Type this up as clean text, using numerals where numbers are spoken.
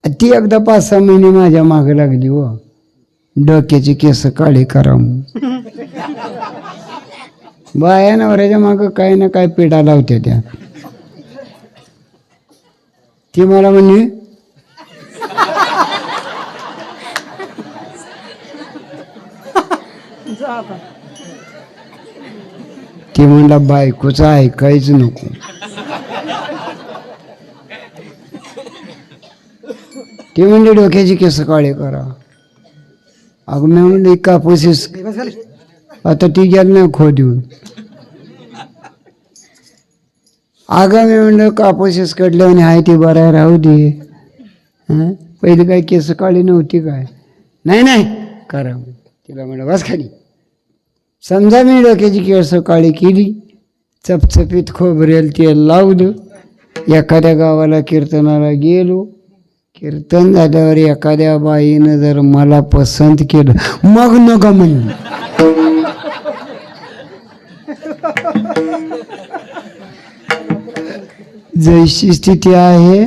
ती एकदा 5-6 महिने माझ्या मागे लागली हो, डोक्याची केस काळी करा म्हणून. बाया नवऱ्याच्या मागं काय ना काय पिढा लावत्या त्या. ती मला म्हणली ती म्हणला बायकोचं ऐकायच नको. ती म्हणजे डोक्याची केस काळे करा. अगं मी म्हणलं कापूस आता ती गेल नाही खो देऊन. अगं मी म्हणलं कापूस कडले आणि हाय ती बरं राहू दे. पहिली काय केस काळी नव्हती काय? नाही नाही करा. तिला म्हणलं बस खाली. समजा मी डोक्याची केस काळी केली, चपचपीत खोबरेल तेल लावलं, एखाद्या गावाला कीर्तनाला गेलो, कीर्तन झाल्यावर एखाद्या बाईनं जर मला पसंत केलं मग नका म्हणलं. जैशी स्थिती आहे